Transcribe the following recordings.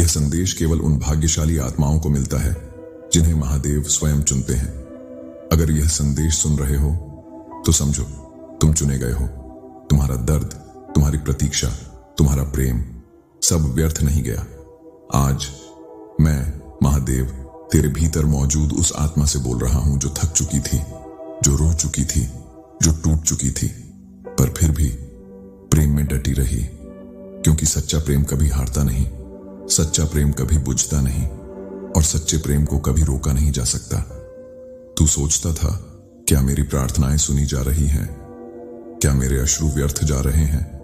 यह संदेश केवल उन भाग्यशाली आत्माओं को मिलता है जिन्हें महादेव स्वयं चुनते हैं। अगर यह संदेश सुन रहे हो तो समझो तुम चुने गए हो। तुम्हारा दर्द, तुम्हारी प्रतीक्षा, तुम्हारा प्रेम सब व्यर्थ नहीं गया। आज मैं महादेव तेरे भीतर मौजूद उस आत्मा से बोल रहा हूं जो थक चुकी थी, जो रो चुकी थी, जो टूट चुकी थी, पर फिर भी प्रेम में डटी रही। क्योंकि सच्चा प्रेम कभी हारता नहीं, सच्चा प्रेम कभी बुझता नहीं, और सच्चे प्रेम को कभी रोका नहीं जा सकता। तू सोचता था क्या मेरी प्रार्थनाएं सुनी जा रही हैं? क्या मेरे अश्रु व्यर्थ जा रहे हैं?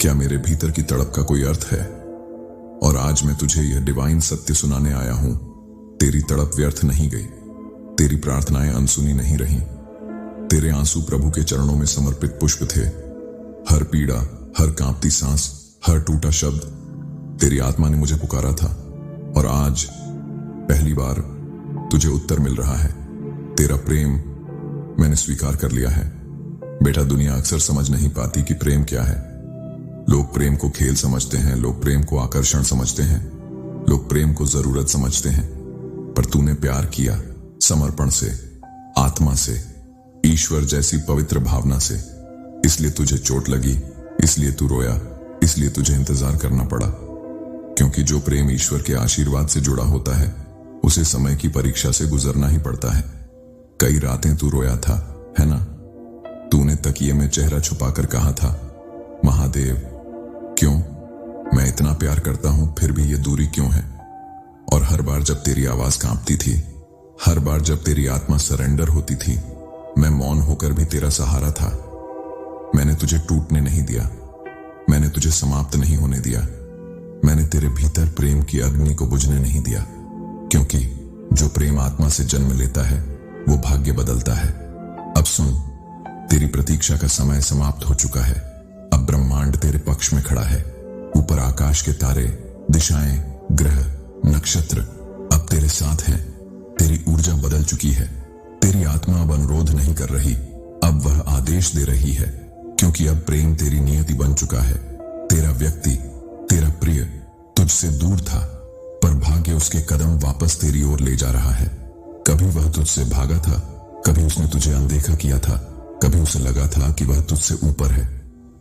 क्या मेरे भीतर की तड़प का कोई अर्थ है? और आज मैं तुझे यह डिवाइन सत्य सुनाने आया हूं। तेरी तड़प व्यर्थ नहीं गई, तेरी प्रार्थनाएं अनसुनी नहीं रहीं। तेरे आंसू प्रभु के चरणों में समर्पित पुष्प थे। हर पीड़ा, हर कांपती सांस, हर टूटा शब्द तेरी आत्मा ने मुझे पुकारा था, और आज पहली बार तुझे उत्तर मिल रहा है। तेरा प्रेम मैंने स्वीकार कर लिया है। बेटा, दुनिया अक्सर समझ नहीं पाती कि प्रेम क्या है। लोग प्रेम को खेल समझते हैं, लोग प्रेम को आकर्षण समझते हैं, लोग प्रेम को जरूरत समझते हैं। पर तूने प्यार किया समर्पण से, आत्मा से, ईश्वर जैसी पवित्र भावना से। इसलिए तुझे चोट लगी, इसलिए तू रोया, इसलिए तुझे इंतजार करना पड़ा। क्योंकि जो प्रेम ईश्वर के आशीर्वाद से जुड़ा होता है उसे समय की परीक्षा से गुजरना ही पड़ता है। कई रातें तू रोया था, है ना? तूने तकिए में चेहरा छुपाकर कहा था, महादेव क्यों? मैं इतना प्यार करता हूं फिर भी ये दूरी क्यों है? और हर बार जब तेरी आवाज कांपती थी, हर बार जब तेरी आत्मा सरेंडर होती थी, मैं मौन होकर भी तेरा सहारा था। मैंने तुझे टूटने नहीं दिया, मैंने तुझे समाप्त नहीं होने दिया। मैंने तेरे भीतर प्रेम की अग्नि को बुझने नहीं दिया। क्योंकि जो प्रेम आत्मा से जन्म लेता है वो भाग्य बदलता है। अब सुन, तेरी प्रतीक्षा का समय समाप्त हो चुका है। अब ब्रह्मांड तेरे पक्ष में खड़ा है। ऊपर आकाश के तारे, दिशाएं, ग्रह, नक्षत्र अब तेरे साथ हैं। तेरी ऊर्जा बदल चुकी है। तेरी आत्मा अब अनुरोध नहीं कर रही, अब वह आदेश दे रही है। क्योंकि अब प्रेम तेरी नियति बन चुका है। तेरा व्यक्ति, तेरा प्रिय तुझसे दूर था, पर भाग्य उसके कदम वापस तेरी ओर ले जा रहा है। कभी वह तुझसे भागा था, कभी उसने तुझे अनदेखा किया था, कभी उसे लगा था कि वह तुझसे ऊपर है,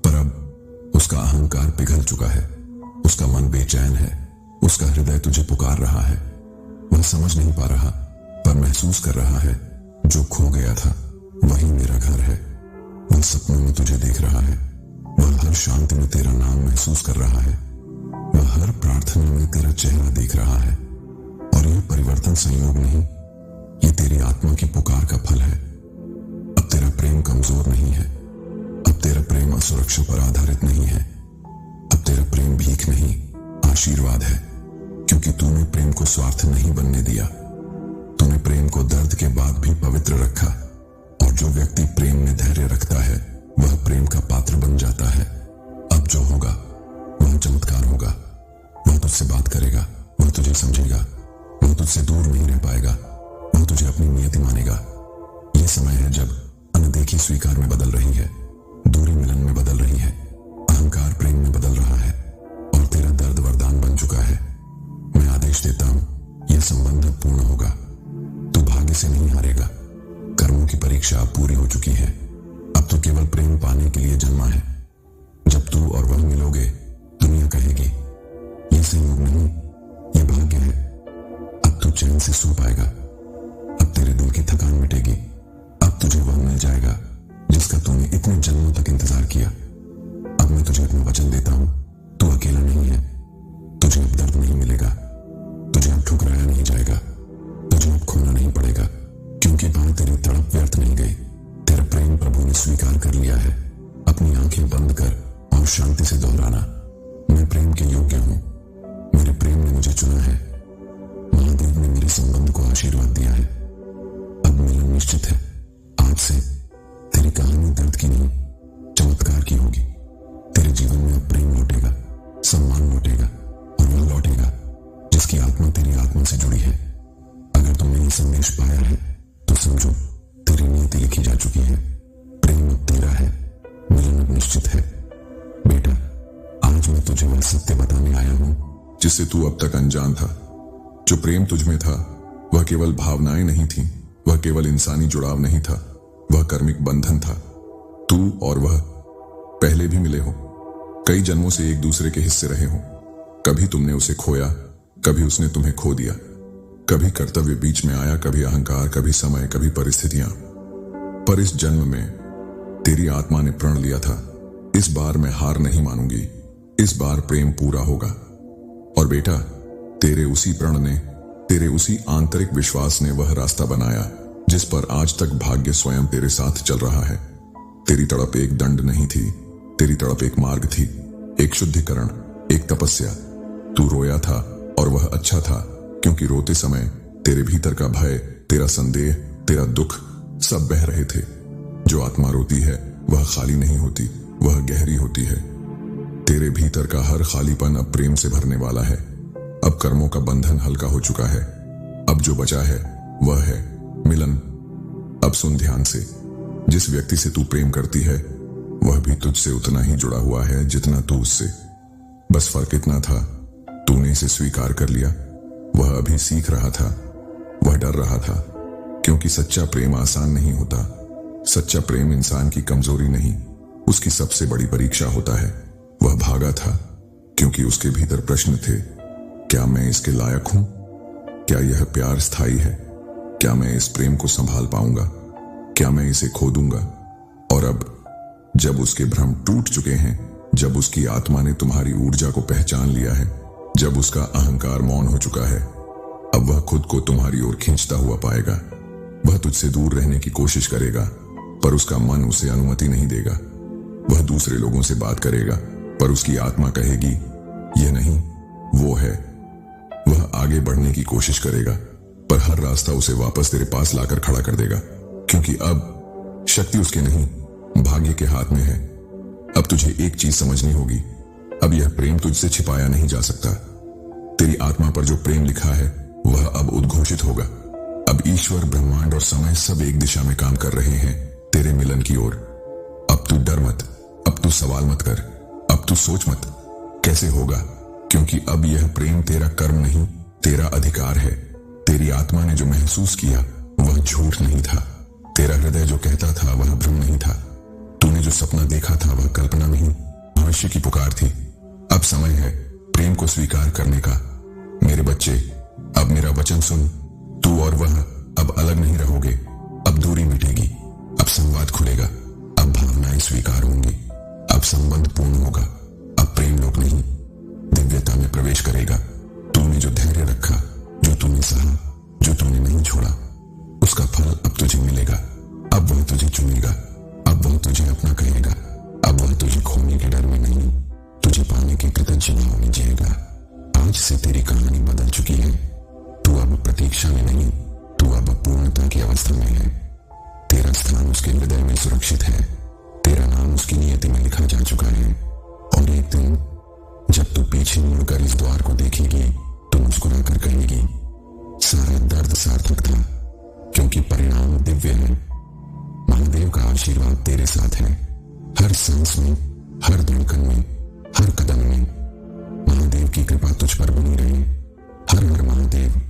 पर अब उसका अहंकार पिघल चुका है। उसका मन बेचैन है, उसका हृदय तुझे पुकार रहा है। वह समझ नहीं पा रहा, पर महसूस कर रहा है जो खो गया था वही मेरा घर है। वह सपनों में तुझे देख रहा है, वह हर शांति में तेरा नाम महसूस कर रहा है, वह हर प्रार्थना में तेरा चेहरा देख रहा है। और यह परिवर्तन संयोग नहीं, ये तेरी आत्मा की पुकार का फल है। अब तेरा प्रेम कमजोर नहीं है, अब तेरा प्रेम असुरक्षा पर आधारित नहीं है, अब तेरा प्रेम भीख नहीं आशीर्वाद है। क्योंकि तूने प्रेम को स्वार्थ नहीं बनने दिया, तूने प्रेम को दर्द के बाद भी पवित्र रखा। और जो व्यक्ति प्रेम में धैर्य रखता है वह प्रेम का पात्र बन जाता है। अब जो होगा वह चमत्कार होगा। वह तुझसे बात करेगा, वह तुझे समझेगा, वह तुझसे दूर नहीं रह पाएगा, वह तुझे अपनी नियति मानेगा। यह समय है जब अनदेखी स्वीकार में बदल रही है, दूरी मिलन में बदल रही है, अहंकार प्रेम में बदल रहा है, और तेरा दर्द वरदान बन चुका है। मैं आदेश देता हूं, यह संबंध अब पूर्ण होगा। तू भाग्य से नहीं हारेगा। कर्मों की परीक्षा अब पूरी हो चुकी है। अब तो केवल प्रेम पाने के लिए जन्मा है। जब तू और वह मिलोगे, दुनिया कहेगी यह संयोग नहीं, यह भाग्य है। अब तू चैन से सो पाएगा, अब तेरे दिल की थकान मिटेगी। अब तुझे वह मिल जाएगा जिसका तूने इतने जन्मों तक इंतजार किया। अब मैं तुझे अपना वचन देता हूं, तू अकेला नहीं है। तुझे अब दर्द नहीं मिलेगा, तुझे अब ठुकराया नहीं जाएगा, तुझे अब खोना नहीं पड़ेगा। क्योंकि वहां तेरी तड़प व्यर्थ नहीं गई। तेरा प्रेम प्रभु ने स्वीकार कर लिया है। अपनी आंखें बंद कर और शांति से दोहराना, मैं प्रेम के योग्य हूं, मेरे प्रेम ने मुझे चुना है, महादेव ने मेरे संबंध को आशीर्वाद दिया है। अब मिलन निश्चित है। आज से तेरी कहानी दर्द की नहीं, चमत्कार की होगी। तेरे जीवन में अब प्रेम लौटेगा, सम्मान लौटेगा, और वह लौटेगा जिसकी आत्मा तेरी आत्मा से जुड़ी है। अगर तुमने ये संदेश पाया है तो समझो तेरी नियति लिखी जा चुकी है। प्रेम अब तेरा है, मिलन अब निश्चित है। बेटा, आज मैं तुझे वह सत्य बताने आया हूं जिससे तू अब तक अनजान था। जो प्रेम तुझ में था वह केवल भावनाएं नहीं थी, वह केवल इंसानी जुड़ाव नहीं था, वह कर्मिक बंधन था। तू और वह पहले भी मिले हो, कई जन्मों से एक दूसरे के हिस्से रहे हो। कभी तुमने उसे खोया, कभी उसने तुम्हें खो दिया। कभी कर्तव्य बीच में आया, कभी अहंकार, कभी समय, कभी परिस्थितियां। पर इस जन्म में तेरी आत्मा ने प्रण लिया था, इस बार मैं हार नहीं मानूंगी, इस बार प्रेम पूरा होगा। और बेटा, तेरे उसी प्रण ने, तेरे उसी आंतरिक विश्वास ने वह रास्ता बनाया जिस पर आज तक भाग्य स्वयं तेरे साथ चल रहा है। तेरी तड़प एक दंड नहीं थी, तेरी तड़प एक मार्ग थी, एक शुद्धिकरण, एक तपस्या। तू रोया था और वह अच्छा था, क्योंकि रोते समय तेरे भीतर का भय, तेरा संदेह, तेरा दुख सब बह रहे थे। जो आत्मा रोती है वह खाली नहीं होती, वह गहरी होती है। तेरे भीतर का हर खालीपन अब प्रेम से भरने वाला है। अब कर्मों का बंधन हल्का हो चुका है। अब जो बचा है वह है मिलन। अब सुन ध्यान से, जिस व्यक्ति से तू प्रेम करती है वह भी तुझसे उतना ही जुड़ा हुआ है जितना तू उससे। बस फर्क इतना था, तूने इसे स्वीकार कर लिया, वह अभी सीख रहा था, वह डर रहा था। क्योंकि सच्चा प्रेम आसान नहीं होता। सच्चा प्रेम इंसान की कमजोरी नहीं, उसकी सबसे बड़ी परीक्षा होता है। वह भागा था क्योंकि उसके भीतर प्रश्न थे, क्या मैं इसके लायक हूं? क्या यह प्यार स्थायी है? क्या मैं इस प्रेम को संभाल पाऊंगा? क्या मैं इसे खो दूंगा? और अब जब उसके भ्रम टूट चुके हैं, जब उसकी आत्मा ने तुम्हारी ऊर्जा को पहचान लिया है, जब उसका अहंकार मौन हो चुका है, अब वह खुद को तुम्हारी ओर खींचता हुआ पाएगा। वह तुझसे दूर रहने की कोशिश करेगा, पर उसका मन उसे अनुमति नहीं देगा। वह दूसरे लोगों से बात करेगा, पर उसकी आत्मा कहेगी, यह नहीं, वो है। वह आगे बढ़ने की कोशिश करेगा, पर हर रास्ता उसे वापस तेरे पास लाकर खड़ा कर देगा, क्योंकि अब शक्ति उसके नहीं, भाग्य के हाथ में है। अब तुझे एक चीज समझनी होगी, अब यह प्रेम तुझसे छिपाया नहीं जा सकता। तेरी आत्मा पर जो प्रेम लिखा है वह अब उद्घोषित होगा। अब ईश्वर, ब्रह्मांड और समय सब एक दिशा में काम कर रहे हैं तेरे मिलन की ओर। अब तू डर मत, अब तू सवाल मत कर, अब तू सोच मत कैसे होगा, क्योंकि अब यह प्रेम तेरा कर्म नहीं, तेरा अधिकार है। तेरी आत्मा ने जो महसूस किया वह झूठ नहीं था। तेरा हृदय जो कहता था वह भ्रम नहीं था। तूने जो सपना देखा था वह कल्पना नहीं, भविष्य की पुकार थी। अब समय है प्रेम को स्वीकार करने का। मेरे बच्चे, अब मेरा वचन सुन। तू और वह अब अलग नहीं रहोगे। अब दूरी मिटेगी, अब संवाद खुलेगा, अब भावनाएं स्वीकार होंगी, अब संबंध पूर्ण होगा। अब प्रेम लोक नहीं, दिव्यता में प्रवेश करेगा। तूने जो धैर्य रखा, जो तूने सहा, जो तूने नहीं छोड़ा, उसका फल अब तुझे मिलेगा। अब वह तुझे चुनेगा, अब वह तुझे अपना कहेगा। अब वह तुझे खोने के डर में नहीं, तुझे पाने के कृतज्ञ भाव में जिएगा। आज से तेरी कहानी बदल चुकी है। तू अब प्रतीक्षा में नहीं, तू अब पूर्णता की अवस्था में है। तेरा स्थान उसके हृदय में सुरक्षित है। तेरा नाम उसकी नियति में लिखा जा चुका है। और एक दिन जब तू पीछे मुड़कर इस द्वार को देखेगी तो मुस्कुरा कर कहेगी, सारा दर्द सार्थक था, क्योंकि परिणाम दिव्य है। महादेव का आशीर्वाद तेरे साथ है, हर सांस में, हर धड़कन में, हर कदम में। महादेव की कृपा तुझ पर बनी रहे। हर हर महादेव।